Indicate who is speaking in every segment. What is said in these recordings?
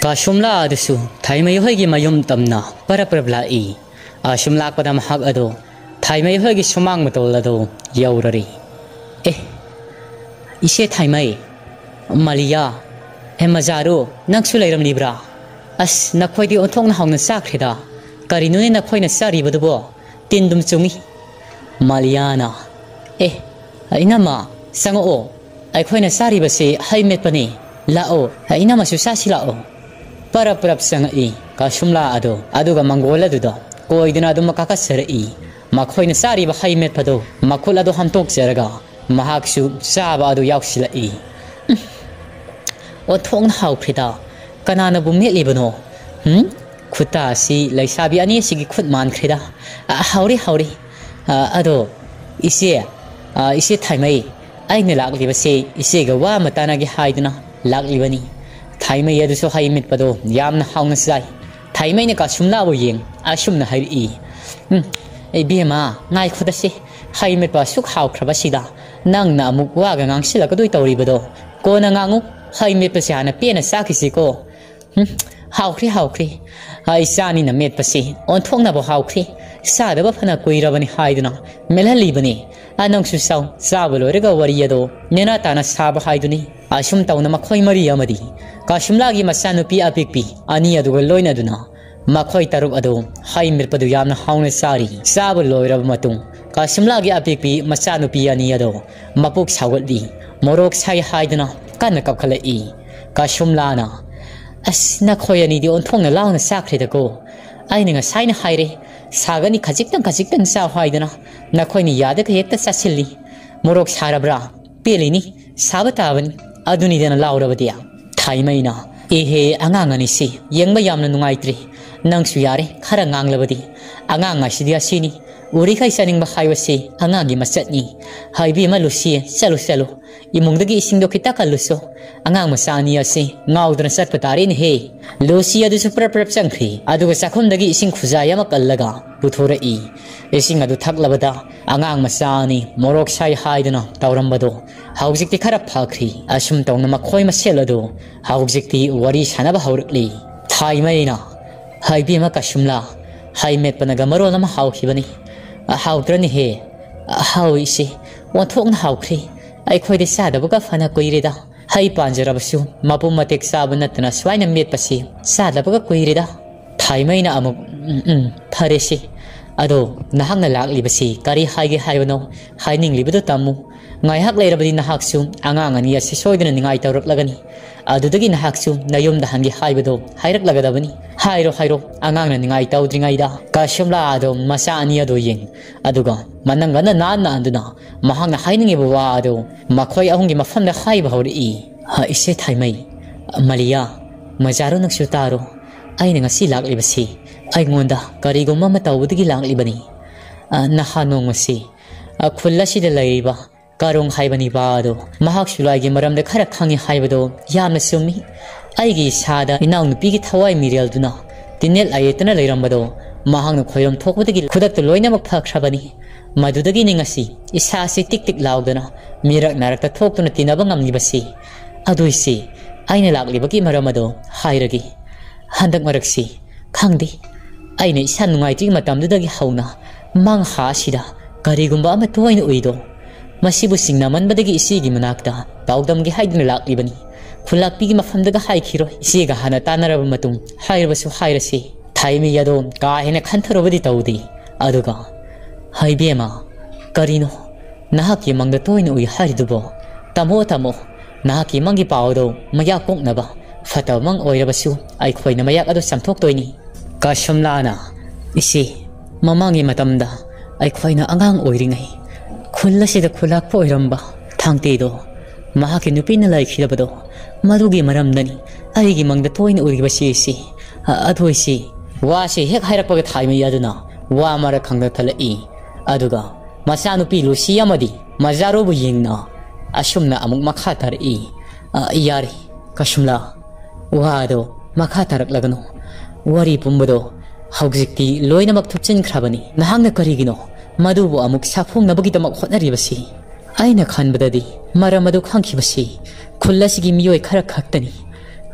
Speaker 1: काशुमला अदसु थाइमई होगी मयुम तमना परप लाई आशुमला पदम हक अदो थाइमई होगी सुमांग मतोल अदो यौररी ए इसे थाइमई मालिया ए मजारो नक्सु लेरमनिब्रा अस नखोइदि ओंथोंना हावना साख्रेदा करिनुने नखोइना सारिबदुबो तिनदुम चुंगी मालियाना ए इनामा संगो अखोइना सारिबसे हाइमेटपने लाओ इनामासु सासि लाओ परप परप संगई काशुमला अदो अदुगा मंगोल अदुदो कोइदना अदुम काकसरई मखोइना सारिबा हाइमेटपदो मखुल अदो हमतोकजरगा महाक्सु साबा अदु यावसिलाई ओथोंना हावख्रेदा कनानाबु मेटलिबनो खुता सी लैसाबी अनी सिगी खुद मानख्रेदा हावरी हावरी अदो इसे थाइमई आइने लाक्लिबसे इसेगा वा मतानागी हाइदना लाक्लिबनी थाइमई अदुसो हाइमेटपदो यामना हावना साइ थाइमईने काशुमलाबु येंग आशुमना हाइरी ए बेमा नाइ खुदसे हाइमेटपा सुख हावख्रबसिदा नंगना अमुक वागा ngansilakadoi tawribado kona ngangu हाइमेटपसे हाना पेना साखिसिको हावख्री हावख्री इसानी न मेटपसे ओंथोंनाबो हावख्री सादबा फना कुइरबनी हाइदना मेलहलिबनी अनंगसु साउ साबो लोरेगा वरियदो नेना ताना साब हाइदुनी आशुम तौना मखोइ मरि अमदी काशुमलागी मसानुपी अपिकपी अनि अदुगा लोइनदुना मखोइ तरुक अदो हाइमेटपदु यामना हावना सारी साबो लोइरब मतुंग काशुमलागी अपिकपी मसानुपी अनि अदो मपुक सावगली मोरोक साइ हाइदना कन्न कखलई काशुमलाना अस नखोयनीदी ओंथोंना लावना साख्रेदको आइने ngसाइना हाइरे सागनी खजिक्तंग सा हाइदना नखोयनी यादक हेक्ता सासिल्ली मोरोक सारब्रा पेलिनी साबताबनी अदुनी देना लाउरबदिया थाइमैना एहे अंगांगनी सी यंगबा यामना नुंगाइत्रि नंगसु यारे खरा nganglabadi angang asidi asini uri khai saningbा हाइबसे अंगांगी मसतनी Hibi मलुसी चलो इमुंगदगी इसिंगदो खिता कलुसो अंगांग मसानी असे ngaudना सटपतारे ने हे लोसी अदुसु प्रप्रप चंख्री अदुगा साखुमदगी इसिंग खुजाय अमा कल्लगा पुथोरई इसिंग अदु थकलबदा अंगांग मसानी मोरोक साइ हाइदना तौरंबदो हाउजिक्ति खरा फाख्री असुम तौना मखोइ मसेलदो हाउजिक्ति वरी सानबा हौरकली थाइमैना हाइबी मा काशुमला हाइमेटपनगा मरोलमा हाउखिबनी हाउद्रनी हे हाउइसे ओंथोंना हाउख्री अखोइदे सादबगा फना कुइरेदा हाइ पांजरबसु मपु मतेक साब नतना स्वाइना मेटपसी सादबगा कुइरेदा थाइमैना अमुक फरेसे अदो नहांगना लाक्लिबसी करी हाइगे हाइबनो हाइनिंगलिबदो तमु ngaihak leirabadi nahaksu angang ani ase soidana ningai tawrak lagani adudagi nahaksu nayumda hangi haibado hairak lagadabani hairo angang na ningai tawdringai da kashumla ado masa ani ado yeng aduga manangana na anduna mahangna hainingi bawa ado makhoi ahungi mafamda haiba hori ha ise thaimai malia majaro naksu taro aina ngasi laklibasi aingonda karigoma matawudagi laklibani nahanong masi khullasi da laiba Karong haibani bado mahak sulaigi maramda khara khangi haibado yamna sumi aigi sada inaw nupigi thawai mirial duna tinel ayetana leirambado mahang khoyom thokbadagi khudak loina mak phakhrabani madudagi ningasi isa si tik laudana mirak narakta thoktuna tinaba ngamni basi aduisi aina laklibagi maramado hairagi handak maraksi khangdi aina isa nungaitri matamdudagi hauna mang ha sida karigumba ama toina uido मसीबु सिंगनामनबदगी इसीगी मनाक्ता पाउदमगी हाइदना लाक्लिबनी खुलाक्पीगी मफमदगा हाइखिरो इसीगा हाना तानरब मतुंग हाइरबसु हाइरसी थाइमी यदो का हेना खंथरबदी तौदी अदुगा हाइबेमा करिनो नाहकी मंगदा तोइन उइ हारिदुबो तमो नाहकी मंगी पाउदो मया कोकनबा फतव मंग ओइरबसु आइखोइना मयाक अदो समथोक्तोइनी काशुमलाना इसी ममांगी मतमदा आइखोइना अंगांग ओइरिङै खुल्लासिदा खुलाक्पो ओइरम्बा थांगतेदो महाकी नुपीना लाइखिरबदो मदुगी मरमदनी आइगी मंगदा तोइन उरिबसिसि अथोइसि वासे हेक हाइरकपगा थाइमै अदुना वा मारा खंगदा थलई अदुगा मसा नुपी लुसी अमदी मजारोबु येंगना असुमना अमुक मखा तरई यारे काशुमला वादो मखा तरकलगनो वरी पुंबदो हौजिक्ति लोइनमक थुपचिनख्रबनी नहांगना करिगिनो मधुबो अमुक साफोंगनबगिदमक होटनरिबसी आइना खनबददी मरमदो खंखिबसी खुल्लासिगी मियोय खरा खक्तनी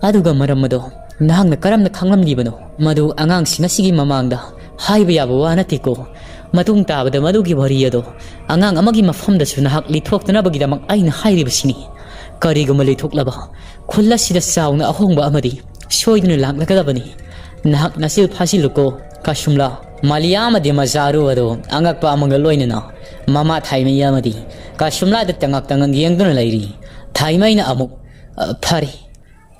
Speaker 1: अदुगा मरमदो nahang na karam na khanglam libano madu angang singa sigi mamangda haiba yaba wa natiko matung tabada madu gi bari ado angang amagi mafamda su nahak lithokna bagidamak aina hairibasini kariguma lithoklaba khulla sida sauna ahongba amadi soiduna laklakadabani nahak nasil phasiluko kasumla Maliyamadi mazaru ado angak pa amangaloinana mama thaimai amadi kasumla da tangak tangang yengduna lairi thaimai na amuk phari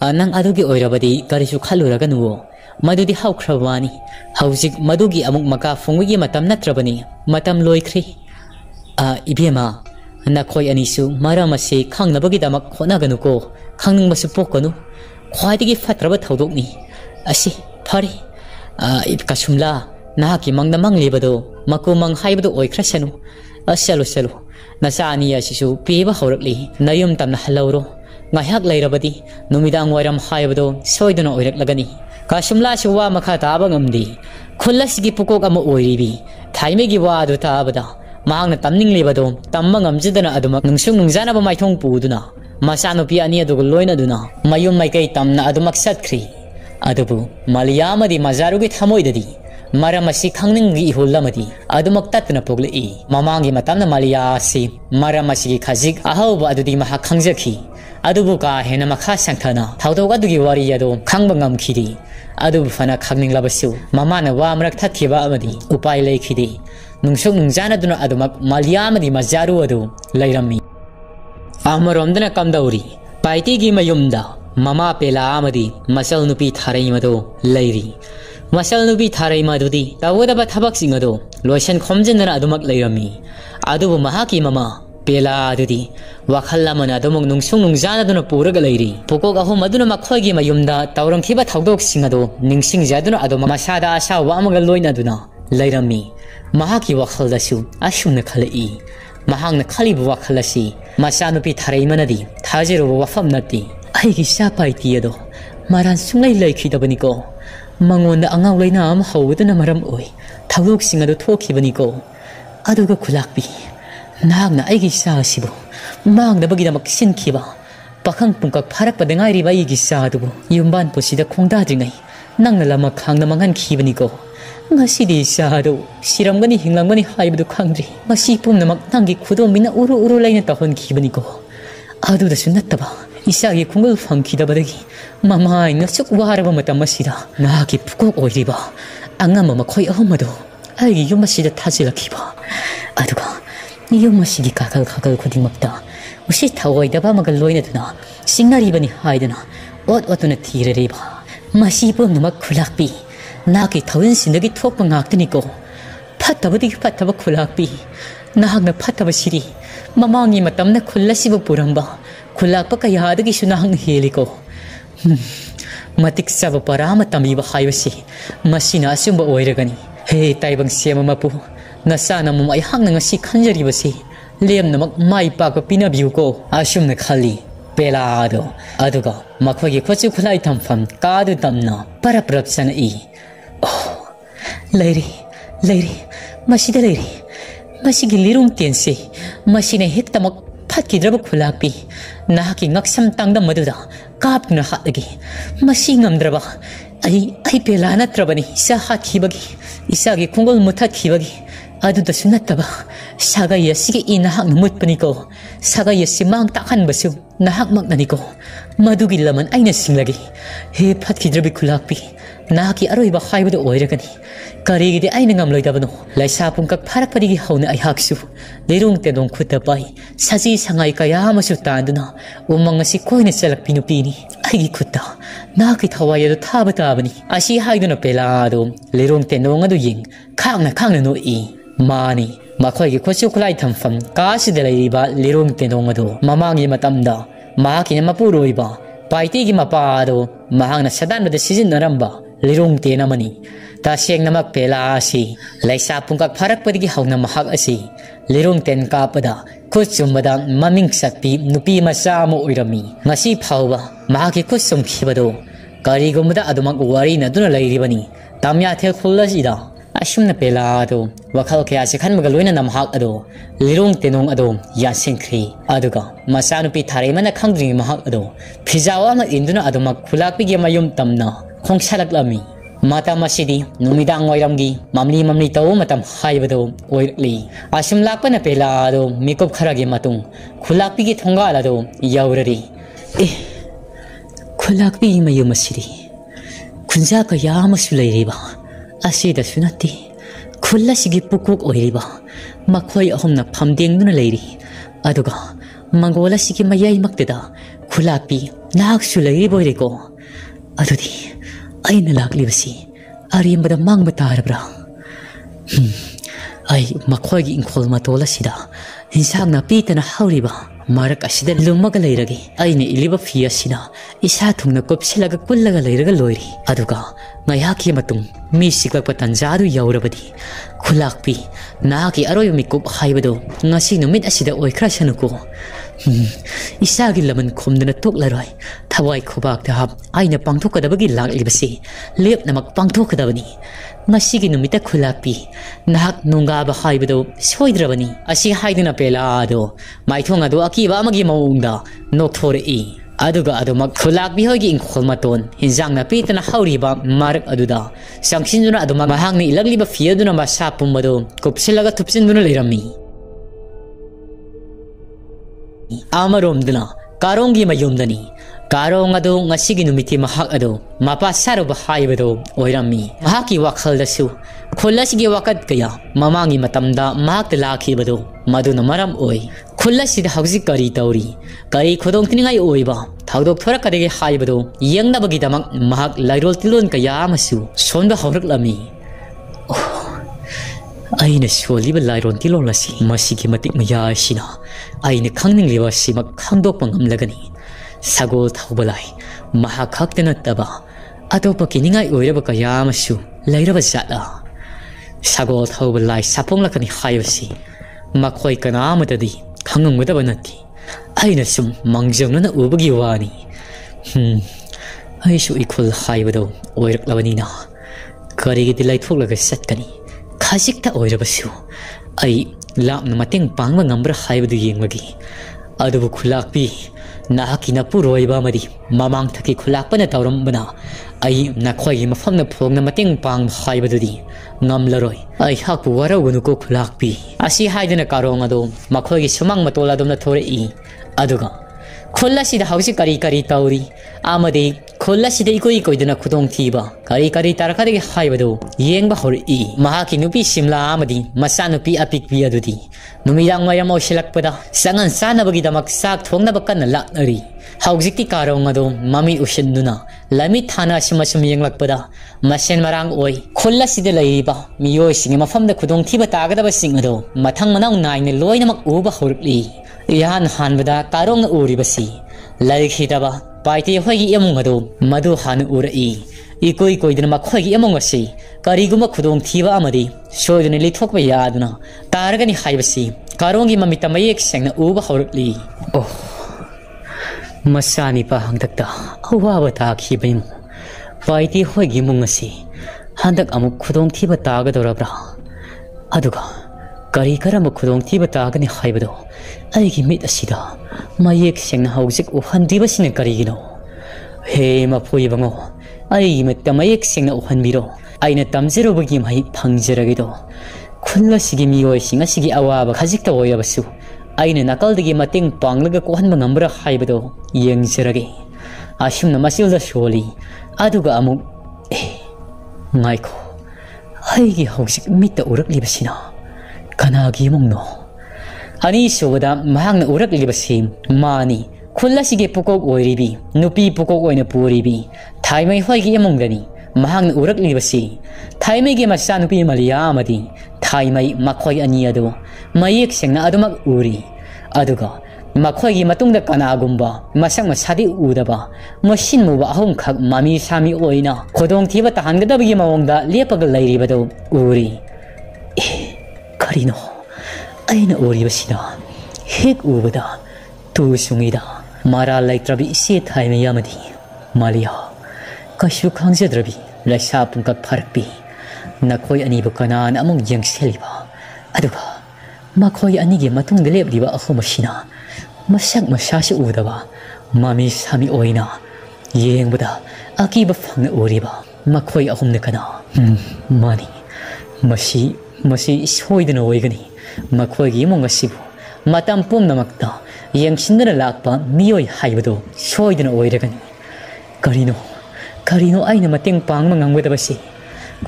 Speaker 1: nang adugi oirabadi karisu khaluraga nuwo madudi haukrabani haujik madugi amuk maka fungwi matam natrabani matam loikhri ibema nakhoi anisu maramase khangnabagi damak khonaganuko khangningbasu pokonu khwaidigi fatraba thaudokni asi phari kasumla nahaki mangna manglibado makumang haibado oikrasanu asalo salo nasani asisu piba haurakli nayum tamna halawro ngahak lairabadi numidang waram haibado soiduna oiraklagani kasumla suwa makha taba ngamdi khullasi pukok ama oiribi thaimegi wa adu tabada mahangna tamning libado tamma ngamjidana adumak nungsung nungjana ba maithong puduna masano pi ani adu loina duna mayum maikai tamna adumak satkhri adubu maliyamadi mazarugi thamoidadi maramasi khangningi ihulamadi adumak tatna pogli mamangi matamna maliyasi maramasi khajik ahawba adudi maha khangjakhi adubu ka hena makha sangthana thawdoga dugi wari yado khangba ngamkhidi adubu fana khangninglabasiu mamana wa amrak thathiba amadi upai leikhidi nungsung nungjana duna adumak maliyamadi mazaru adu lairami amaromdana kamdauri paiti gi mayumda mama pela amadi masal nupi tharai mado lairi masal nupi tharai madudi tawodaba thabak singado loisan khomjinna adumak lairami adubu mahaki mama pela adudi wakhallamana adumok nungsung nungjana duna puraga lairi pukok ahum aduna makhoigi mayumda tawrangkhiba thawdok singado ningsing jaduna aduma masada asa wa amaga loina duna lairami mahaki wakhaldasu ashumna khalai mahangna khalibu wakhalasi masanupi tharai manadi thajiru wafam nati aigi sapaiti ado maran sungai laikhidabaniko mangonda angaw laina am hawduna maram oi thawdok singado thokhibaniko aduga khulakpi nahakna aigi sa asibu mangda bagidamak sinkhiba pakhang pungkak pharak padangai riba aigi sa adubu yumban posida khongdadringai nangna lama khangna mangan khibaniko ngasidi sado siramgani hinglangmani haibdu khangri ngasi pumnamak nangi khudom bina uru uru laina tahon khibaniko aduda sunattaba isagi khungul phangkhidabadagi mama ina suk waraba matam asida nahaki pukok oiriba angama makhoi ahomado aigi yumasida thajilakhiba aduga yumasigi kakal kakal khudingmakta usi thawoidaba magal loina duna singaribani haidana ot otuna thireriba masi pumnamak khulakpi naki thawin sindagi thokpa ngaktaniko phattabadi phattaba khulakpi nahakna phattaba siri mamangi matamna khullasiba puramba khulakpa kayadagi sunahang heliko matik saba parama tamiba haibasi masina asumba oiragani he taibang sema mapu nasana mum ai hangna ngasi khanjaribasi lemnamak mai pakpa pinabiuko asumna khali pelado aduga makhogi khochu khulai thampham kadu tamna paraprapsana i Lairi, Lairi, masida Lairi, masigi lirung tense, masina hektamak phatkidraba khulakpi, nahaki ngaksam tangda maduda, kapna hatlagi, masingamdraba, ai pelana trabani, isa hakhibagi, isagi kungol muthakhibagi, aduda sunattaba, saga yasigi inahak mutpaniko, saga yasimang takhan basu, nahak magnaniko, madugi laman aina singlagi, he phatkidrabi khulakpi, nahaki aroiba haibada oiragani karigidi aina ngamloidabano laisa pungkak pharakpadigi hauna ai haksu lerung tedong khutapai saji sangai kaya amasu tanduna umangasi koina selak pinupini aigi khutta nahaki thawaya do thabatabani asi haiduna pelado lerung tedong adu ying khangna no i mani makhoigi khochu khulai thamfam kasida leiriba lerung tedong adu mamangi matamda mahaki na mapuroiba paitigi mapado mahangna sadanbada sijinnaramba lirung tenamani taseng namak pela asi laisa pungkak pharak padigi hauna mahak asi lirung ten kapada khuchumbada maming satpi nupi macha mo oirami ngasi phawba mahaki khusum khibado karigumda adumak wari na duna lairibani tamya the khullajida asumna pela ado wakhal kya se khanmaga loina namhak ado lirung tenong ado yasenkri aduga masanu pi tharai mana khangdri mahak ado phijawa ma induna adumak khulakpi ge mayum tamna खोंगसालक्लमी matam asidi numidang wairamgi mamli tau matam haibado oirli asum lakpana pela do mikop kharagi matung khulakpi gi thonga ala do yaurari khulakpi mayum asidi khunja ka yamasu leiriba asida sunati khulla sigi pukuk oiriba makhoi ahomna phamdeng duna leiri aduga mangola sigi mayai makteda khulakpi naksu leiri boireko adudi aina laklibasi arimbada mangba tarabra ai makhoigi inkhol matola sida insang na pitana hauriba marak asida lumaga leiragi aina iliba fia sida isa thungna kopsilaga kullaga leiraga loiri aduga ngayaki matung mi siklakpa tanjadu yaurabadi khulakpi naki aroy mikup haibado ngasi numit asida oikra sanuko isagi laman khomdana toklaroi thawai khobak ta hab aina pangthokadabagi laklibasi lep namak pangthokadabani ngasigi numita khulakpi nahak nunga ba haibado soidrabani asi haiduna pela ado maithong ado akiba amagi maungda nothorei aduga adumak khulakpi hogi inkhol hinjang na pitana hauriba marak aduda sangsinjuna adumak mahangni ilagliba fiaduna ma sapumado kopsilaga thupsinduna leirami amaromduna karongi mayumdani karong ado ngasigi numiti mahak ado mapa saruba haibado oirami mahaki wakhaldasu khulasigi wakat kaya mamangi matamda mahak lakhibado maduna maram oi khulasida hauji kari tauri kari khodong tiningai oiba thawdok thorakadege haibado yengnabagi damak mahak lairol tilon kaya amasu sonda hauruklami aina soliba lairon tilon lasi masigi matik maya sina aina khangningliba simak khangdok pangamlagani sagol thaubalai mahakhakna taba atopa kiningai oiraba kaya amasu lairaba jatla sagol thaubalai saponglakani haibasi makhoi kana amadadi khangngudaba nati aina sum mangjamna ubagi wani aisu ikul haibado oiraklabani na karigi dilai thoklaga satkani khajikta oirabasu ai lapna mateng pangba ngambra haibadu yengmagi adubu khulakpi nahakina puroiba madi mamang thaki khulakpana tawrambana ai nakhoi mafamna phongna mateng pang haibadudi ngamlaroi ai hakpu waragunuko khulakpi asi haidana karong ado makhoi sumang matola domna thorei aduga khollasida hausi kari tauri amade khollasida ikoi dana khudong thiba kari tarakade haibado yengba hori mahaki nupi simla amadi masanupi apikpi adudi numidang mayam osilakpada sangan sanabagi damak sak thongna bakana laknari haujikti karong ado mami ushenduna lami thana simasum yenglakpada masen marang oi khollasida leiba miyoi singi mafamda khudong thiba tagadaba sing ado mathang manang naine loinamak uba horli ihan hanbada karong uribasi laikhidaba paiti hoigi emung ado madu han urai ikoi dina makhoigi emung asi kariguma khudong thiba amadi soidune lithokba yaduna taragani haibasi karongi mamita mayek sengna uba horli masani pa hangtakta awa ta khibaimu paiti hoigi mung asi handak amuk khudong thiba taga dorabra aduga kari karama khudong thiba tagani haibado aigi mit asida mayek sengna haujik uhandriba sine karigino he mapoi bango aigi metta mayek sengna uhanmiro aina tamjero bagi mai phangjeragido khulla sigi miyoi singa sigi awaba khajikta oyabasu aina nakaldagi mateng panglaga kohanba ngambra haibado yengjerage ashimna masilda sholi aduga amuk ngaiko aigi haujik mitta uraklibasina kanagi mongno ani sobada mahangna uraklibasi mani khullasige pukok oiribi nupi pukok oina puribi thaimai hoigi emongdani mahangna uraklibasi thaimai ge masa nupi malia amadi thaimai makhoi ani ado mayek sengna adumak uri aduga makhoi gi matungda kanagumba masang masadi udaba machine muba ahum khak mami sami oina khodong thiba tahangdabagi mawongda lepaga lairibado uri karino aina oribasina hek ubada tu sungida mara laitrabi ise thaime yamadi malia kashu khangjadrabi laisa pungkak pharpi nakhoi ani bukanan among yengseliba aduga makhoi ani ge matung delep diba ahomashina masak masasi udaba mami sami oina yengbuda akiba phangna uriba makhoi ahumne kana mani masi soidana oigani makhoi gi monga sibu matam pumnamakta yengsinna lakpa miyoi haibado soidana oiragani karino aina mateng pangma ngangwedabasi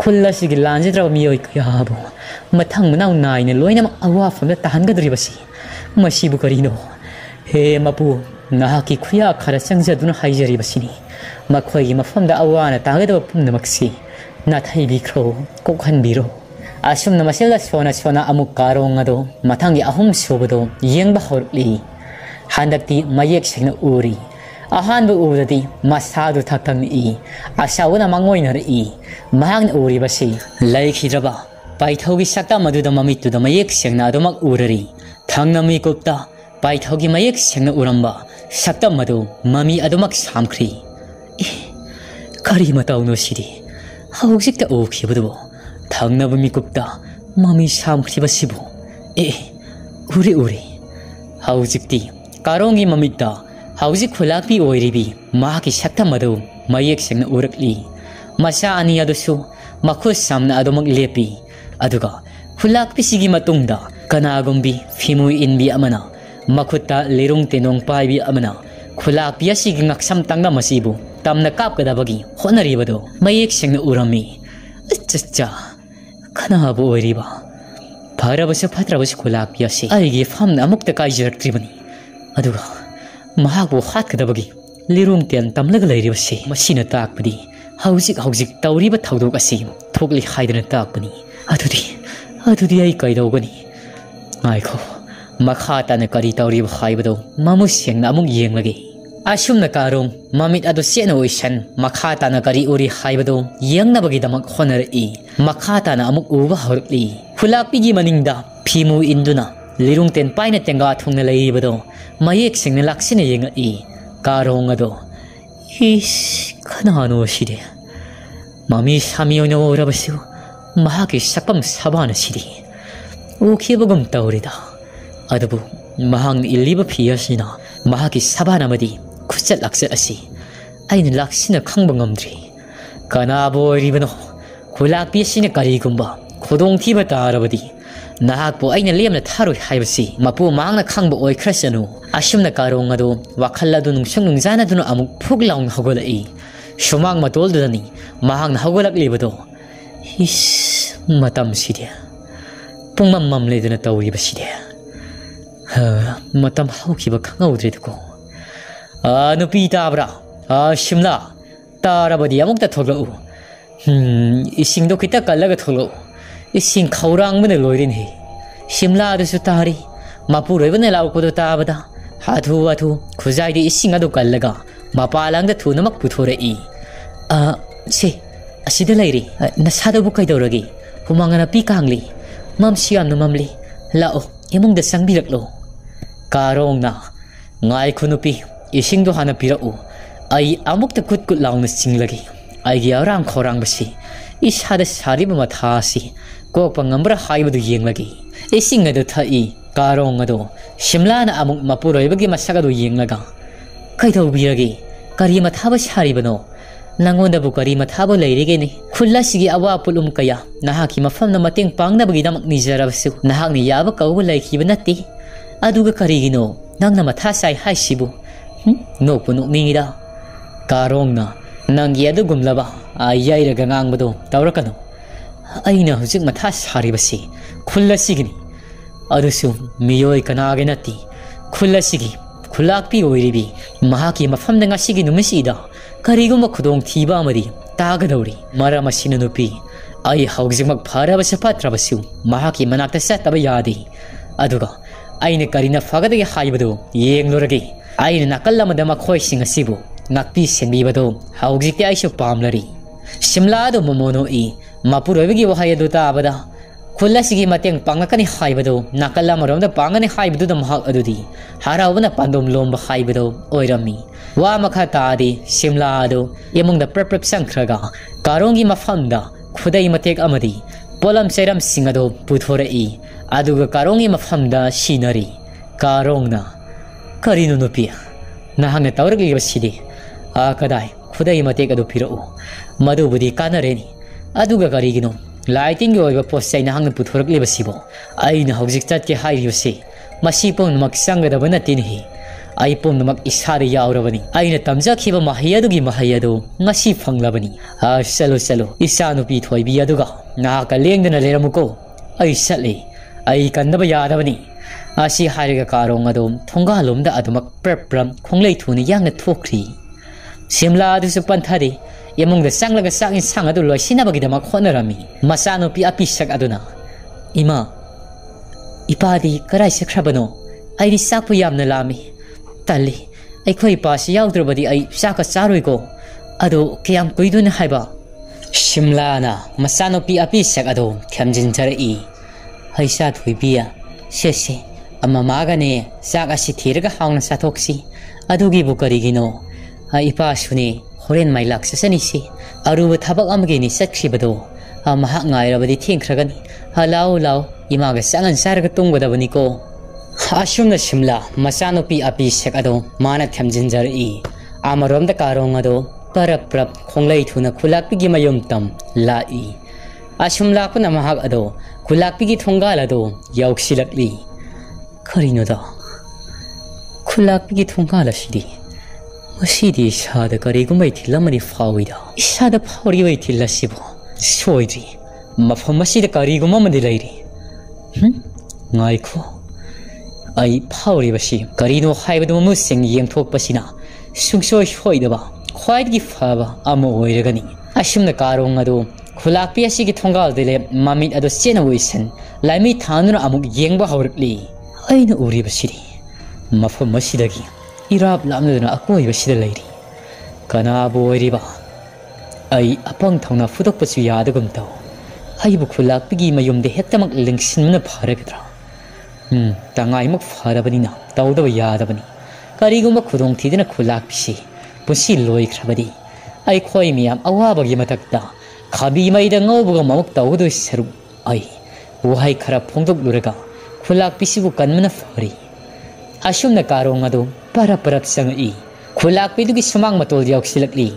Speaker 1: khullasigi lanjidraba miyoi kyabu mathang manau naina loina awafamda tahangadribasi masibu karino he mapu nahaki khuya khara changjaduna haijaribasini makhoi mafamda awana tagadaba pumnamaksi nathaibi khro kokhanbiro asum namasela sona amuk karong ado mathangi ahum sobado yengba horli handakti mayek singna uri ahanbu uradi masadu thakthang i asawana mangoinar i mahang uri basi laikhidraba paithogi sakta maduda mamitu da mayek singna adomak urari thangnami kopta paithogi mayek singna uramba sakta madu mami adomak samkhri kari matauno sidi hausikta okhibudu thangnabu mikupta mami samkhri basibu uri haujikti karongi mamita hauzik khulakpi oiribi mahaki sakta madu mayek singna urakli masa ani adusu makhus samna adomak lepi aduga khulakpi sigi matungda kanagumbi fimu inbi amana makhutta lerung tenong paibi amana khulakpi asigi ngaksam tangna masibu tamna kapkadabagi honaribado mayek singna urami chacha kanabu oiriba pharabasu phatrabasu khulakpi asi aigi famna amukta kaijaraktribani aduga mahakbu hatkadabagi lirum ten tamlaga lairibasi masina takpadi hauzik tauriba thaudok asi thokli haidana takpani adudi ai kaidogani aiko makhata na kari tauriba haibado mamu sengna amuk yenglage asumna karong mamit adu sena oisan makhata na kari uri haibado yengnabagi damak honar i makhata na amuk uba horli khulakpi gi maningda phimu induna lirung ten paina tenga thungna laibado mayek singna laksina yenga i karong ado kanano sidi mami samiono orabasu mahaki sakam sabana sidi ukibagum taurida adubu mahang illiba phiyasina mahaki sabana madi khusat laksat asi aina laksina khangba ngamdri kanabo ribano khulakpi sina karigumba khodong thiba tarabadi nahakpo aina lemna tharoi haibasi mapu mangna khangba oikrasanu asumna karong ado wakhaladu nungsung nungjana dunu amuk phuglaung hogolai shumang matoldani mahangna hogolak libado matam sidi pungmam mamleduna tauribasidi matam haukiba khangaudreduko nupi tabra shimla tarabadi amukta thoglau isingdo kita kallaga thoglau ising khaurang mane loirin he shimla adusu tari mapuroibane laukodo tabada hathu khuzai de ising adu kallaga mapalangda thunamak puthore i asida lairi nasadabu kaidoragi humangana pi kangli mamsiamna mamli lao imungda sangbiraklo karongna ngai khunupi isingdo hana pirau ai amukta kut laungna singlagi ai gi arang khorang basi isada sariba mathasi kokpa ngambra haibadu yenglagi ising adu thai karong ado shimla na amuk mapuroibagi masagadu yenglaga kaidobiragi kari mathaba saribano nangonda bu kari mathaba leirige ni khullasigi awa pulum kaya nahaki mafam na mateng pangna bagi damak nijarabasu nahak ni yaba kawu laikhiba natti aduga karigino nangna matha sai haisibu nokpu nokningida karongna nangi adu gumlaba ayairaga ngangbado tawrakano aina hujik matha saribasi khullasigi adusu miyoi kanage natti khullasigi khulakpi oiribi mahaki mafamda ngasigi numisida kariguma khudong thiba amadi tagadori marama sinunupi ai haugjimak pharabasa patrabasu mahaki manakta sataba yadi aduga aina karina fagadagi haibado yengloragi aina nakallamada makhoi singasibu nakpi senbibado haugjikti aisho pamlari shimla do momono i mapuroibagi wahayadu tabada khullasigi mateng pangakani haibado nakallamaromda pangani haibadu da mahak adudi harawna pandom lomba haibado oirami wa makha taadi shimla ado yemungda prep sankhraga karongi mafamda khudai matek amadi polam seram singado puthore i aduga karongi mafamda sinari karongna karinu nupia nahangna tawragi basidi akadai खुदई मतेक अदु पिरउ मदुबुदी कानरेनी अदुगा करिगिनो lighting ओइबा post आइना हंग पुथोरकलिबसिबो आइना हौजिक चटके हाइरिबसे मसी पुनमक संगदब नतिनहि आई पुनमक इसारे याउरबनी आइना तमजाखिबा महै अदुगी महै अदु ngasi फंगलबनी चलो चलो इसानुपी थोइबी अदुगा नाका लेंगदना लेरमुको आई सले आई कंदबा यादबनी आसी हारिगा कारोंग अदो थोंगालोमदा अदुमक प्रप्रम खोंगलै थुनि यांगना थोख्री सिमला अदुसु पंथादि यमुंगदा सांगलगा सांग इंसांग अदु लोइसिनाबगिदमा खोनरामी मसानुपी अपिसक अदुना इमा इपादी कराइ सख्रबनो आइदि साकपु यामना लामी तल्ली अखोई पास याउद्रबदी आई साका चारोइको अदो क्याम कुइदुन हाइबा शिमलाना मसानुपी अपिसक अदो थमजिनजरई हैसा थुइबिया सेसे अममागने साका सिथिरगा हाउना साथोक्सी अदुगी बुकरिगिनो इपा सुने होरेन माइलाक ससनिसी अरुब थबक अमगेनी सत्खिबदो महक ngairabadi thengkragani लाओ लाओ इमागा सांगन सारगा तुंगदबनिको आशुमना शिमला मसानुपी अपी सेकदो माना थमजिनजरई आमरोमदा कारोंग अदो परप परप खोंगलै थुना खुलाकपिगी मयुम तम लाई आशुमला पुना महक अदो खुलाकपिगी थोंगाल अदो यौक्सिलकली करिनोदा खुलाकपिगी थोंगाल असिदी मसीदी इसादा करिगुमै थिलमनि फाविदा इसादा फावरिबै थिलसिबो सोइद्री मफम मसीदा करिगुममदि लैरी ngaiko ai फावरिबसि करिनो हाइबदो मुसिंग येंथोकपसिना सुंसोय सोइदबा ख्वाइदगी फाबा अमो ओइरगनी असिमना कारोंग अदो खुलाकपि असिगी थोंगाल दिले मामित अदो सेना वइसन लाइमी थानुना अमुक येंबा हौरकली आइना उरिबसिरी मफम मसीदगी इराब लामदना अकोइबसिदा लैरी कनाबो ओइरिबा आई अपंग थौना फुदोकपसु यादगुम तौ आइबु खुलाकपिगी मयुमदे हेक्तमक लिंगसिनमना फारगद्रा तंगाइमक फारबनिना तौदब यादबनी करिगुम खुदोंग थिदना खुलाकपिसि पुसि लोइख्रबदी आई खोइ मियाम अवाबगी मतकता खाबी मैदा ngौबग ममुक तौदो सरुक आई वहाई खरा फोंदोक लुरगा खुलाकपिसिबु कन्मना फारी अशुमना कारोंग अदो परप परप संगई खुलाकपिदुगी सुमांग मतोल याउक्सिलकली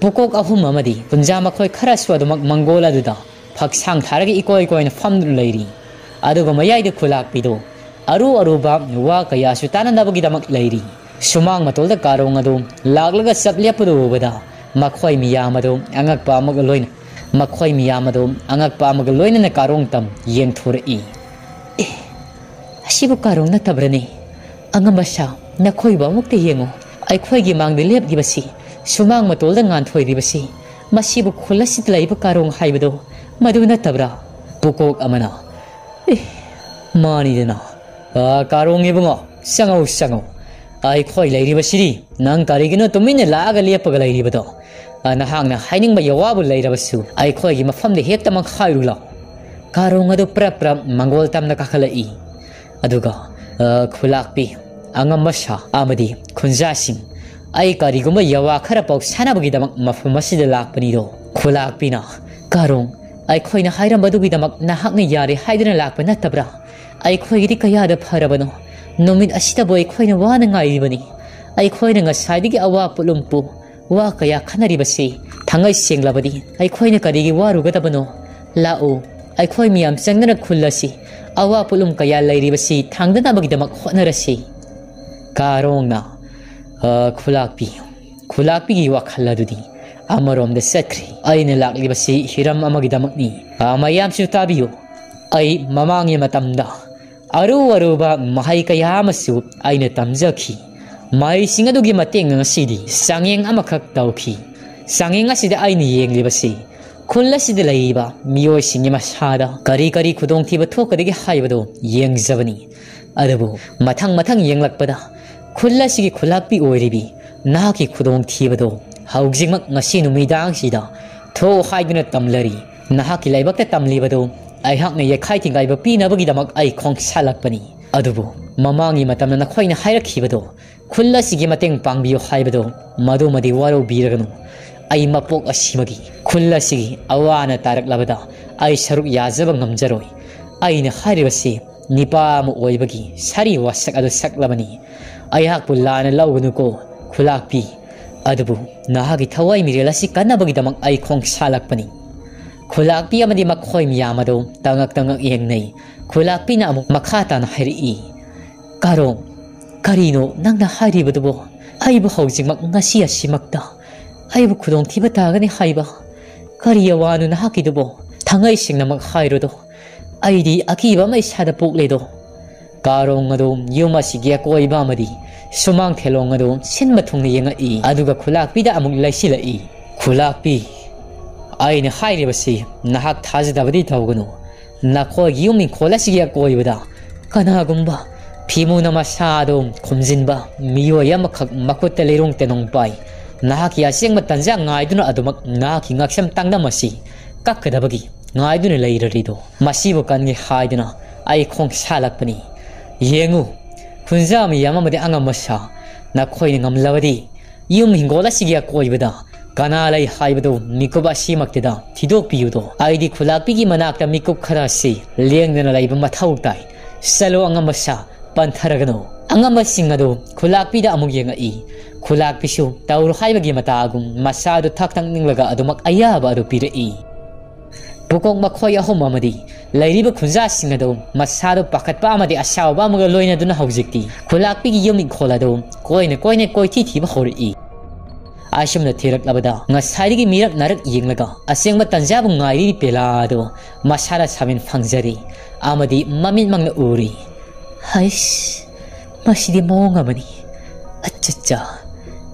Speaker 1: पुकोक अहुम अमदी पुंजा मखोय खरा स्वदमक मंगोल अदुदा फक्सांग थारगी इकोय कोयना फमदु लैरी अदुगा मयाइद खुलाकपिदो अरु अरुबा वा कयासु ताननबगिदमक लैरी सुमांग मतोलदा कारोंग अदो लागलगा सप्लेपदो बदा मखोय मियामदो अंगक पामग लोइन मखोय मियामदो अंगक पामग लोइनना कारोंग तम येंथोरई ए असिबु कारोंग नतब्रने अंगमसा नखोइबा मुक्ते येंगो अखोयगी मांगदे लेपगिबसि सुमांग मतोलदा nganthoi मसीबु खुलसित लैब कारोंग हाइबदो मदु नतब्रा पुकोक अमना ए मानिदना कारोंग इबुंगो संगौ संगौ आई खोइ लैरिबसिरी नंग कारिगिनो तुमिने लागा लेपगा लैरिबदो नहांगना हाइनिंग यवाबु लैरबसु आई खोइगी मफमदे हेक्तमक हाइरुला कारोंग अदु प्रप प्रप मंगोल तमना काखलई अदुगा खुलाकपि अंगमसा आमदी खुंजासिंग आई कारिगुम यवा खरा पौ सानाबगिदमक मफम असिदा लाकपनिदो खुलाकपिना कारोंग आई खोइना हाइरमबदुगिदमक नहाकना यारे हाइदना लाकप नतब्रा आई खोइगिदि कयादा फरबनो नोमित असिदा बोय खोइना वाना ngairibani आई खोइना ngasaidige awa pulumpu wa kaya khanaribase thangai senglabadi आई खोइना करिगी वारुगदबनो लाओ आई खोइ मियाम चंगना खुल्लसी awa pulum kaya lairibasi thangdanabagidamak hotnarasi कारोंगना खुलाकपि खुलाकपिगी वाखल्लादुदी अमरोमदा सत्खरि आइना लाक्लिबसि हिरम अमगिदमकनी मयामसु ताबियो आई ममांगी मतमदा अरु अरुबा महै कयामसु आइना तमजखि माइसिंग अदुगी मतेंग ngasiदी सांगेंग अमखक तौखि सांगेंग असिदा आइना येंग्लिबसि खुल्लसिदा लैबा मियोइसिंगी मसादा करी करी खुदोंथिबा थोकदगी हाइबदो येंगजबनी अदबो मथंग मथंग येंगलकपदा खुल्लसिगी खुलाकपि ओइरिबि नाकी खुदोंथिबदो हौजिंगमक ngasi नुमिदांगसिदा थो हाइदुना तमलरी नाकी लाइबकता तमलिबदो आइहाकना यखाइथिंगाइबा पिनबगिदमक आई खोंग सालकपनी अदुबो ममांगी मतमना नखोइना हाइरखिबदो खुल्लसिगी मतेंग पांगबियो हाइबदो मदुमदि वारो बिरगनु आई मपोक असिमगी खुल्लसिगी अवाना तारकलबदा आई सरुक याजब ngamjaroi आइना हाइरिबसि निपाम ओइबगी सारी वासक अदु सकलबनी आइहाकपु लाना लौगनुको खुलाकपि अदुबु नाहागी थवाई मिरेल असि कन्नबगिदमक आई खोंग सालकपनि खुलाकपी अमदि मखोय मियामदो तंगक येंगनै खुलाकपीना अमुक मखा ताना हाइरई कारों करीनो नंगना हाइरिबदुबो आइबु हौजिमक ngasi asimakta आइबु खुदोंग थिबा तागनि हाइबा करिया वानु नाहाकिदुबो थांगाई सिंगनमक हाइरोदो आइदि अकीबा मै सादा पोकलेदो कारों अदो युमासिगी अकोइबा अमदि सुमांग थेलोंग अदो सिनबा थुंगना येंगई अदुगा खुलाकपीदा अमुक लाइसिलई खुलाकपी आइना हाइरिबसि नाहाक थाजदबदि तौगनु नाखोगी युमिंग खोलासिगी अकोइबदा कनागुंबा फिमुना मसादो खुमजिनबा मियोय अमखक मखुत्ता लेरुंग तेनोंग पाइ नाहाकी असेंगबा तंजा ngaiduna adumak नाहाकी ngaksam tangdamasi kakkadabagi ngaiduna leirarido masibu kangi haiduna ai khong salakpani yengu khunjami yamamadi angamasa nakhoini ngamlawadi yum hingola sigia koibada kana lai haibado mikuba simaktida thidok piyudo aidi khulakpigi manakta mikup kharasi lengdana laiba mathau tai salo angamasa pantaragano angamasing ado khulakpida amuk yengai khulakpisu tawru haibagi matagum masadu thaktang ninglaga adumak ayaba adu pirai bukong makhoi ahom amadi lairiba khunja sing ado masadu pakatpa amadi asawba amaga loina duna haujikti khulakpigi yuming kholado koine koithi thiba hori ashimna thirak labada ngasarigi mirak narak yenglaga asengba tanjabu ngairi pelado masara samin phangjari amadi mamin mangna uri hais masidi monga mani achacha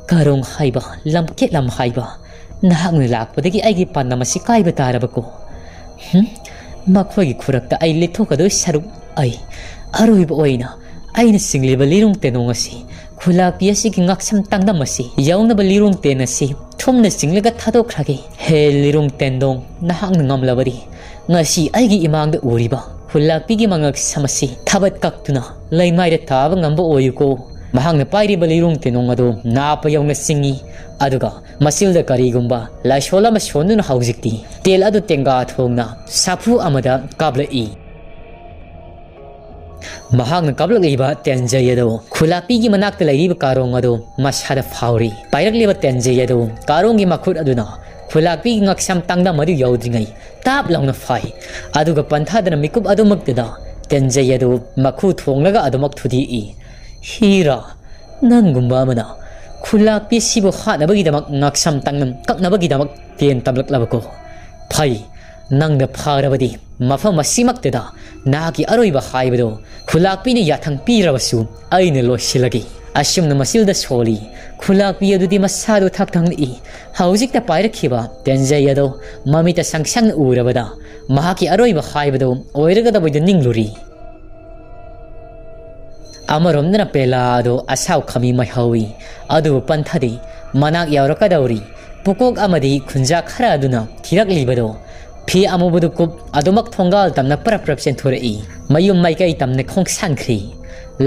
Speaker 1: karong haiba lamke lam haiba nahang lakpadagi aigi pannamasi kaiba tarabako makhoi khurakta ai lithokado saruk ai aroiba oina aina singliba lirung tenongasi khulakpi asigi ngaksam tangdamasi yaunaba lirung tenasi thumna singlaga thadokrage he lirung tendong nahang ngamlabari ngasi aigi imangda uriba khulakpigi mangak samasi thabat kaktuna laimai da taba ngamba oyuko mahangna pairiba lirung tenong ado napa yauna singi aduga masilda karigumba laishola ma shonuna haujikti tel adu tenga thongna sapu amada kabla i mahangna kabla iba tenjayado khulakpigi manakta lairiba karong ado masada fauri pairakliba tenjayado karongi makhut aduna khulakpi ngaksam tangda madu yaudringai tap launa fai aduga panthadana mikup adumaktada tenjayado makhu thonglaga adumak thudi i hira nangumba mana khulakpi sibo khanabagi ngaksam tangnam kaknabagidamak ten tablaklabako phai nangda pharabadi mafam masimaktada nagi aroiba haibado khulakpi ni yathang pirabasu aina losilagi ashimna masilda soli khulakpi adudi masadu thaktang i haujikta pairakhiba tenjayado mamita sangsang urabada mahaki aroiba haibado oiragada boidu ningluri amaromna pelado asaw khami mai hawi adu panthadi manak yaurakadauri pukok amadi khunja khara aduna thiraklibado phi amubudu kup adumak thongal tamna parap senthorei mayum maikai tamne khong sankhri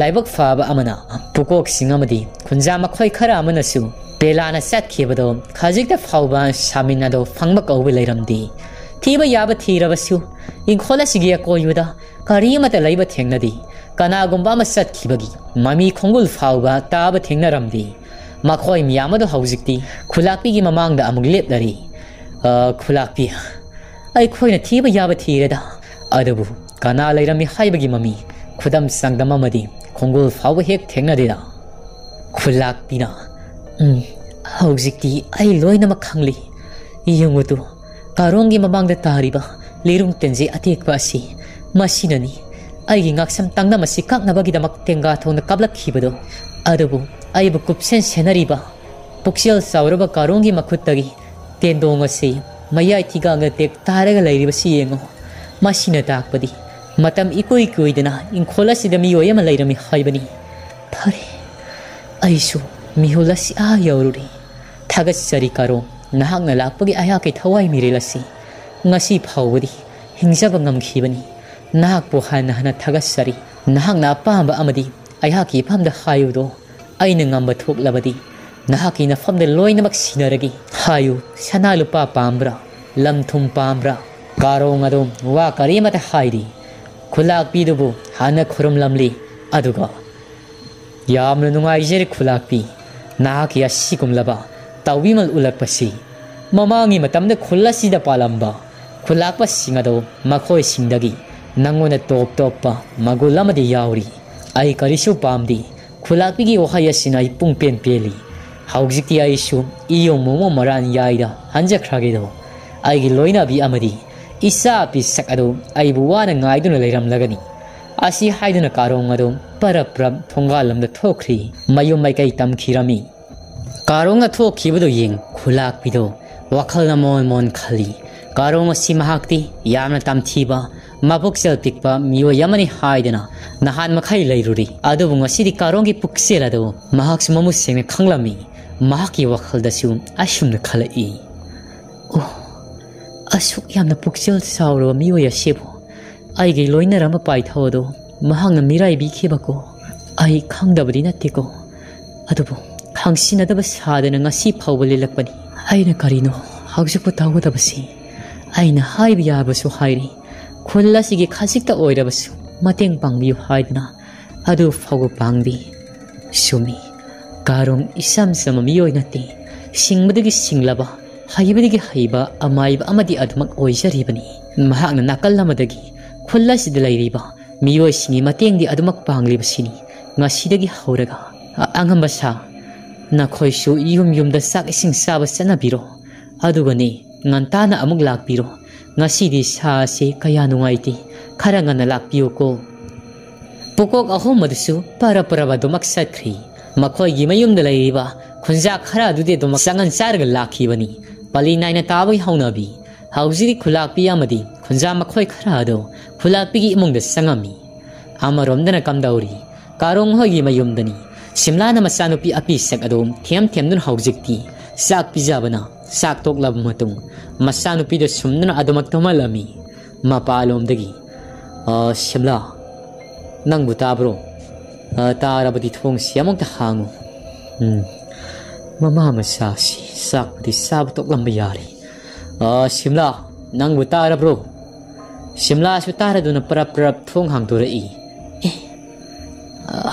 Speaker 1: laibak faba amana pukok singamadi khunja makhoi khara amanasu pelana satkibado khajikta phauba saminado phangba kawbe leiramdi thiba yaba thirabasu inkhola sigia koyuda karimata laiba thengnadi kanagumba masatkibagi mami khongul phauba taba thengnaramdi makhoi miyamado haujikti khulakpi gi mamangda amuk leplari khulakpi ai khoina thiba yaba thireda adabu kana leirami haibagi mami khudam sangdama madi khongul phauba hek thengnadida khulakpina haujikti ai loina makhangli yungutu karongi mamangda tariba lirung tenje atekpa si masinani aigi ngaksam tangna masi kaknabagidamak tenga thongna kablak khibado adabu aibu kupsen senariba puksel sauraba karongi makhuttagi tendong ase mayai thiganga tek taraga lairiba si yengo masina takpadi matam ikoi koidana inkhola sidami oyama lairami haibani phare aisu mihola si a yaururi thagat sari karo nahangna lakpagi aya ke thawai mirelasi ngasi phawdi hingjaba ngamkhibani nahak po hana hana thagat sari nahangna pamba amadi aya ki phamda hayudo aina ngamba thoklabadi nahaki na famde loinamak sinaragi hayu sanalupa pambra lamthum pambra karong adom wa karimata hairi khulakpi dubu hana khurum lamli aduga yamna nungai jeri khulakpi nahaki asikumlaba tawbimal ulakpasi mamangi matamda khulasida palamba khulakpa singado makhoi singdagi nangona top pa magul amadi yauri ai karisu pamdi khulakpigi ohai asina ipung pen peli haujikti aisu iyo momo maran yaida hanjakhagedo aigi loina bi amadi isa pi sakado aibu wana ngaiduna leiram lagani asi haiduna karong ado paraprab thongalamda thokri mayum maikai tamkhirami karong thokhibudo yeng khulakpido wakhalna mon khali karong asi mahakti yamna tamthiba mabuksel pikpa miyo yamani haidana nahan makhai leiruri adubu ngasidi karonggi pukselado mahaks mamu sengna khanglami mahaki wakhaldasu ashumna khalai oh asuk yamna puksel sauro miyo yasebo aigi loina rama paithodo mahangna mirai bi khebako ai khangdabadi natteko adubu khangsinadaba sadana ngasi phawbali lakpani aina karino haujikpo tawgadabasi aina haibi yabasu hairi khullasigi khasikta oirabasu mateng pangbiu haidna adu phawu pangdi sumi karong isam samamiyoi nati singbadagi singlaba haibadagi haiba amaiba amadi admak oijaribani mahakna nakal lamadagi khullasida lairiba miyoi singi matengdi adumak panglibasini ngasidagi hauraga angamba sa nakhoisu yumda sak ising saba sanabiro adugani ngantana amuk lakbiro ngasidi sa se kaya nungaiti khara ngana lakpiyo ko pukok ahom madusu para dumak satkri makhoi gi mayumda lairiba khunja khara dude dumak sangan sarga lakhibani pali naina tabai haunabi haujiri khulakpi amadi khunja makhoi khara do khulakpi gi imongda sangami amaromdana kamdauri karong hogi mayumdani simlana masanupi api sak adom thiam nun haujikti sak pijabana sak tok lab matung masanupi do sumnana adomak tomalami mapalomdagi simla nang butabro tarabadi thong siamong ta hangu mama masasi sak di sab tok lam yari simla nang butarabro simla su taraduna prap thong hang dorai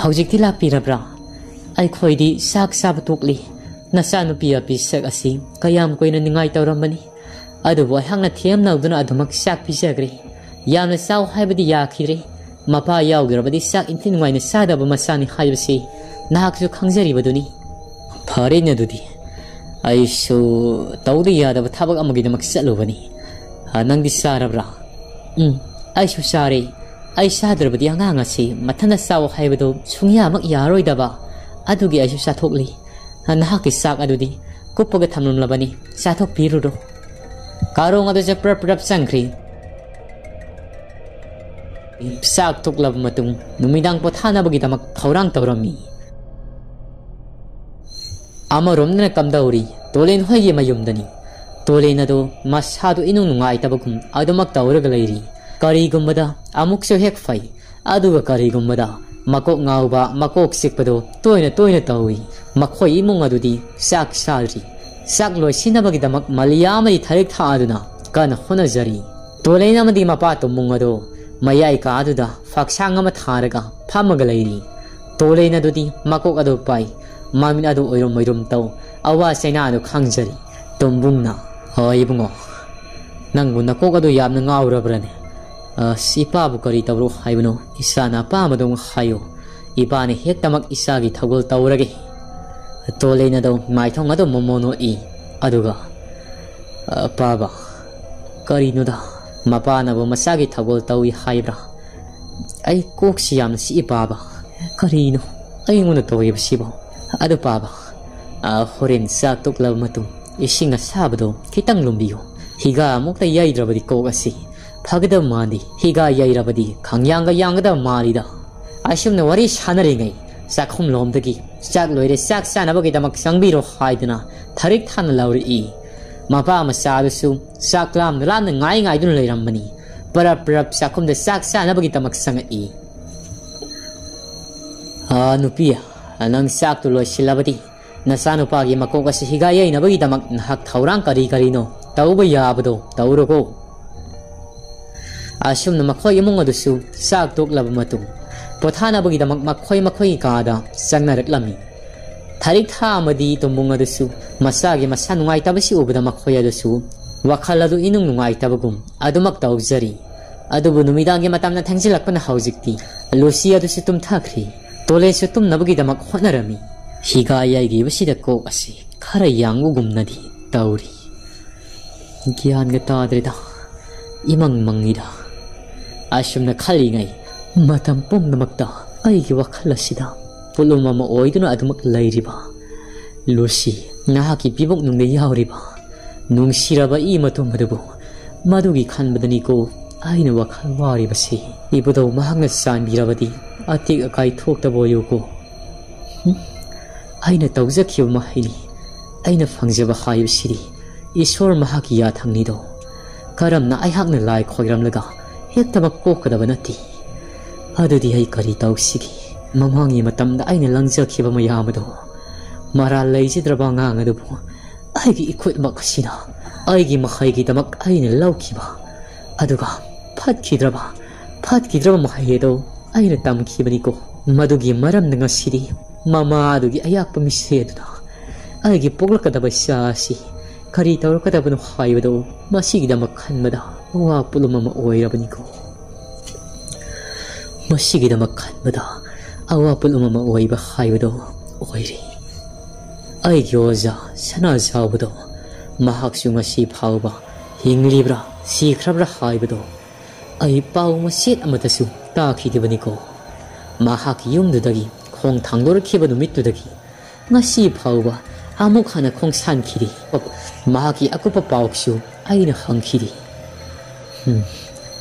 Speaker 1: haujikti la pirabra ai khoidi sak sab tokli nasanupi api sak asi kayam koina ningai tawramani adubo hangna thiam nawduna adumak sak pisagri yamna saw haibadi yakhire mapa yawgirabadi sak intin ngaina sadaba masani haibasi nahaksu khangjari baduni pharena dudi aisu tawdi yadaba thabak amagi damak salubani nangdi sarabra aisu sare ai sadrabadi angang asi mathana saw haibado sungya mak yaroidaba adugi aisu sathokli nahaki sak adudi kupaga thamnum labani sathok piruro karong adu prap sangkri sak tok lab matung numidang pothana bagi damak thaurang tawrami amarom kamdauri tolen hoye mayumdani tolen ado masadu inung nungai tabagum adumak tawraga leiri kari gumbada amuk so hek fai aduga kari gumbada makok ngauba makok sikpado toina tawi makhoi imung adudi sak salri sak loi sinabagi damak maliyamai tharik tha aduna kan hona jari tolena madi mapa tumung ado mayai ka aduda faksang ama tharaga phamaga leiri tolena dudi makok ado pai mamin ado oirom taw awa saina ado khangjari tumbungna hoi bungo nangu nakok ado yamna ngaurabrane sipa bu kari tawro haibno isana pa madong hayo ibane hektamak isagi thagol tawrage tolena do maithong ado momono i aduga paba kari nuda mapana bo masagi thagol tawi haibra ai kok siam si paba kari no ai ngona toyib sibo adu paba horen sa tok law matu isinga sabado kitang lumbiyo higa mukta yaidravadi kok asi phagda mandi higa yairabadi khangyanga yangda marida ashumna wari shanare sakhum lomdagi sak loire sak sanabagi damak sangbiro haidna tharik than lawri i mapa masadusu saklam lam ngai dun leirambani prap sakhum de sak sanabagi damak sanga i nupia anang sak tu lo silabadi nasanu pagi makoka si higa yai nabagi damak hak thaurang kari no tauba yabado tauroko ashumna makhoi imung adusu sak tok lab matung pothana bagi damak makhoi kada sangna reklami थारिक था अमदी तोंबुंग अदुसु मसागे मसा नुंगाई तबसी उबदा मखोय अदुसु वखल अदु इनुंग नुंगाई तबगुम अदुमक तौजरी अदुबु नुमिदांगे मतमना थंजिलकपना हौजिक्ति Lucy अदुसु तुम थाखरी तोलेसु तुम नबगिदमक होनरमी हिगायागी बसिदा Coke असि खरा यांगुगुमनदी तौरी ज्ञानगा ताद्रेदा among मंगिदा आशुमना खलिंgai मतम पुंगनमक्ता आइगी वखल असिदा पुलुम अमा ओइदुना अदुमक लैरिबा लुसी नाहाकी बिबुक नुंगदे यावरिबा नुंगसिराबा इ मतुम मदुबु मदुगी खनबदनिको आइना वखल वारिबसि इबुदौ महांगना सानबिराबदी अतिक अकाई थोक्तबोयुको आइना तौजखिब महैनि आइना फंगजबा हाइबसिरि ईश्वर महाकी याथंगनिदो करमना आइहाकना लाइ खोइरमलगा हेक्तमक कोकदबा नति अदुदि आइ करि तौसिगी ममांगी मतमदा आइना लंगजखिबा मयामदो मरा लैजिद्रबा ngang आइगी इखुतमक असिना आइगी मखैगी तमक आइना लौखिबा अदुगा फटखिद्रबा मखैदो आइना तमखिबनिको मदुगी मरमना ngasiरि ममा अदुगी अयाकपा मिसेदुना आइगी पोगलकदबा सासि करि तौरकदबनो हाइबदो मसिगिदमक खनबदा वा पुलुममा ओइरबनिको मसिगिदमक खनबदा अवा पुलुममा ओइबा हाइबदो ओइरि आइगी ओजा सना जावबदो महाक्सु ngasi फावबा हिंग्लिब्रा सिख्रब्रा हाइबदो आइ पाउ मसेत अमतसु ताखिदिबनिको महाक युमदुदगी खोंग थांदोरखिबा नुमित्तुदगी ngasi फावबा अमुक हाना खोंग सानखिरि महाकी अकुपा पाउक्सु आइना हंखिरि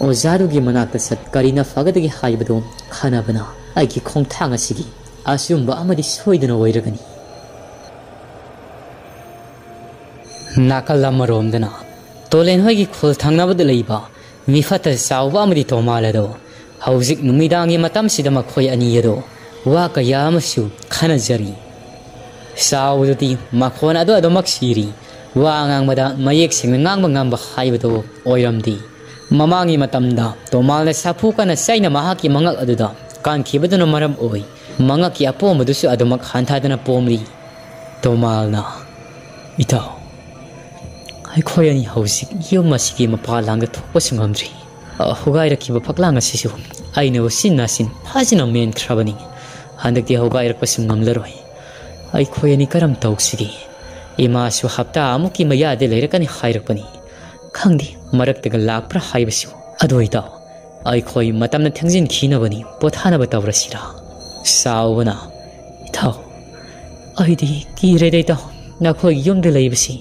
Speaker 1: ओजारुगी मनाक्ता सत करिना फगदगी हाइबदो खानाबना आइगी खोंग थांगासिगी असुम्बा अमदि सोइदना ओइरगनी नाकल अमरोमदना तोलेन होगी खुल थांगनाबद लैबा मिफता सावबा अमदि तोमालदो हौजिक नुमिदांगी मतमसिदा मखोय अनियदो वा कया अमसु खनजरी सावदुदी मखोन अदो अदोमक सिरी वा ngang mayek sing ngang haibado oiramdi mamangi matamda tomalna sapu kana saina mahaki mangak aduda kan khibaduna maram oi mangaki apomadusu adomak hanthadana pomri tomalna ita ai khoyani hausik yomasiki mapa langa thokpasungamdri hugai rakhiba phaklang asisu aina wasin phajina men khrabani handakti hugai rakpasungamlaroi ai khoyani karam tauksigi इमासु हप्ता अमुकी मयादे लेरकनि हाइरकपनि खंगदि मरक्तगा लाक्प्रा हाइबसु अदोइता आई खोइ मतमना थंजिन खिनबनि पोथानब तवरसिरा सावना इथाउ आइदि किरेदैता नखोइ युमदे लैबसि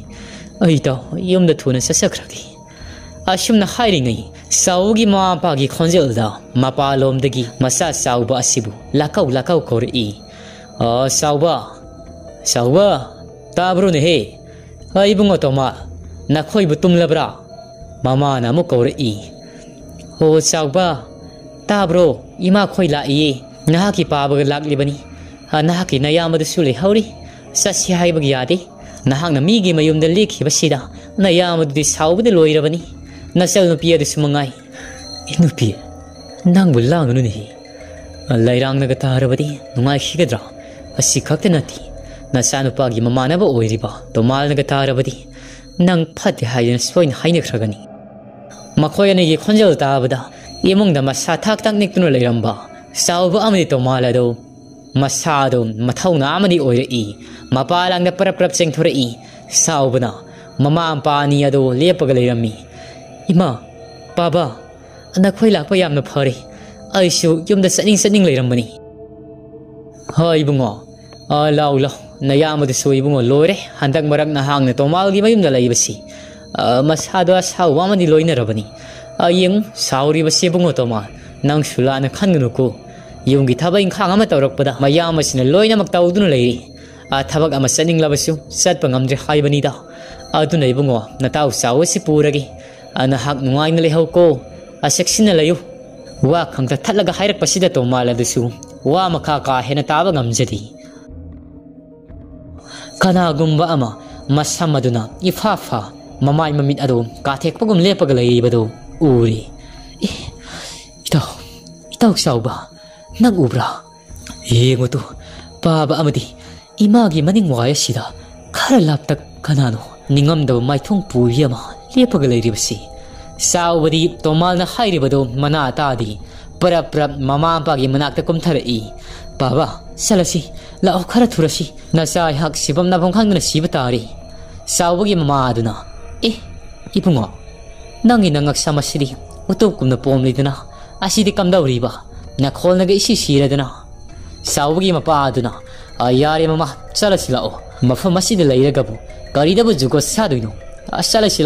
Speaker 1: आइता युमदा थुना ससखरगि असुमना हाइरिङै साउगी मापागी खोंजेलदा मपालोमदगी मसा साउबा असिबु लाकाउ कोरइ साउबा ताब्रो ने हे आइबुंगो तोमा नखोइबु तुमलब्रा मामाना मु कौरइ हो साउबा ताब्रो इमा खोइ लाइ नहाकी पाबग लाक्लिबनि नहाकी नयामदसु लेहौरि ससि हाइबग यादे नहाकना मीगी मयुमदा लेखिबसिदा नयामदुदि साउबदि लोइरबनि नसल नुपि अदसु मंगाइ इनुपि नांबु लांगनुनि लैरांगनगा तारबदि नुंगाइ खिगद्रा असि खक्ते नति नसानुपागी ममानब ओइरिबा तोमालनगा तारबदि नंग फते हायन सोइन हाइनख्रगनि मखोयनगी खोंजल ताबदा इमुंगदा मसा थाक थाक निक्तुन लेरंबा साउबा अमदि तोमालदो मसादो मथौना अमदि ओइरइ मपालांगदा परप्रप चेंगथोरइ साउबना ममा पानी अदो लेपग लेरमि इमा बाबा नखोइ लाक्पा यामना फरे आइसु युमदा सनिंग लेरमबनि हाय बुंगो लाउ नयामद सोइबुंगो लोरे हंदक मरक नहांगने तोमालगी मयुमदा लैबसि मसादो साउवामदि लोइनरबनि आयेंग साउरिबसि बुंगो तोमा नंग सुलाना खनगनुको युंगी थबक इंखांग अमा तौरकपदा मयामसिना लोइनमक तौदुना लैरि थबक अमा चनिंगलबसु चटप ngamdre हाइबनिदा अदुना इबुंगो नताउ साउसि पुरगे नहाक नुंगाइना लेहौको असेक्सिना लयु वा खंगता थलगा हाइरकपसिदा तोमालदसु वा मखा का हेना ताबा ngamjadi कनागुम्बा अमा मसमदुना इफाफा ममाय ममित अदो काथेकपगुम लेपग लैबदो उरी इताउ साउबा नंग उब्रा येगोतु पाबा अमदि Imagi maning waya sida khara laptak kanano ningam da maithong puiyama lepaga leiribasi saubadi tomal na hairibado mana atadi parap mama pagi manakta kumtharai baba salasi la khara thurasi nasa hak sibam na bongkhang na sibatari saubagi mama aduna ipungo nangi nangak samasiri utup kumna pomlidana asidi kamdauriba na kholnaga isi siradana saubagi mapa aduna ayare mama salasi lao mafam asidi leiragabu garida bu jugo saduino salasi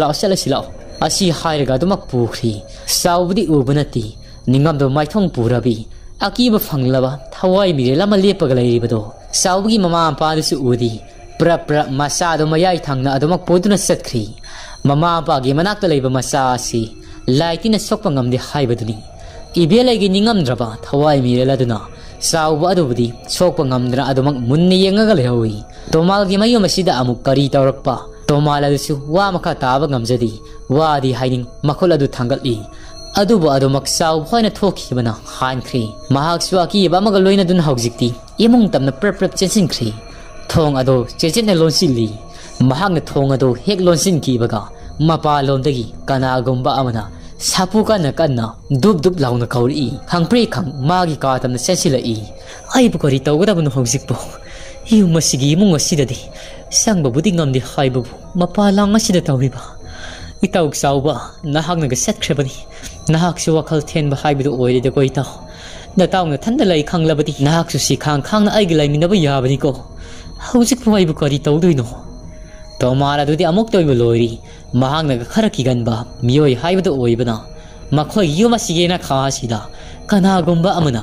Speaker 1: lao asi hairaga dumak pukhri saubdi ubunati ningam do maithong purabi akiba phanglaba thawai mire lama lepaga leiribado saubgi mama ampa du udi pra masa do mayai thangna adumak poduna satkri mama ampa gi manakta leiba masa asi laitina sokpa ngamde haibaduni ibelagi ningam draba thawai mire laduna sauba adubudi sokpa ngamdra adumak munni yengaga lehawi tomal gi mayu masida amuk kari tawrakpa tomal adusu wa makha taba ngamjadi wadi haining makol adu thangatli adubu adumak sau hoina thokibana hankhri mahak swaki bamaga loina dun haujikti imung tamna prep chensinkhri thong ado chechena lonsinli mahakna thong ado hek lonsin kibaga mapa lomdagi kana gomba amana sapu kana dub launa kauri khangpri khang magi ka tamna sensilai aibu kori tawgada bu haujikpo yu masigi imung asidadi sangba budi ngamdi haibu mapa lang asida tawriba itauk sauba nahak naga setkhrebani nahak su wakal thenba haibu oire de ko itaw na tawna thanda lai khanglabadi nahak su si khang na aigi lai minaba yabani ko haujik phaibu kari tawduino tomara dudi amuk toibu loiri mahak naga khara kiganba miyoi haibu oibana makhoi yuma sigena khasida kana gomba amana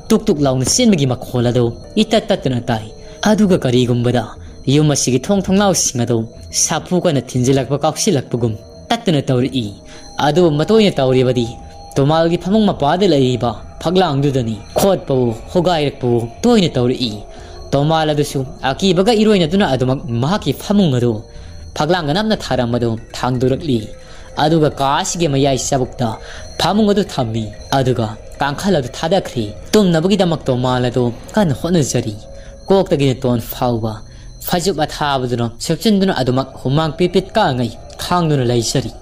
Speaker 1: tuk launa sinbagi makhola do itattatna tai aduga kari gumbada yuma sigi thong law singado sapu kana thinjilakba kaksilakpugum tatna tawri adu matoina tawribadi tomalgi phamung mapade laiba phaglaangdudani khotpo hogairakpo toina tawri tomal adusu akibaga iroina duna adumak mahaki phamung adu phaglang namna tharamado thangdurakli aduga kasige mayai sabukta phamung adu thammi aduga kangkhal adu thadakhri tumnabagi damak tomal adu kan honajari koktagi ton fauba fajub athabuduna sepchinduna adumak humang pipit ka ngai khangduna laisari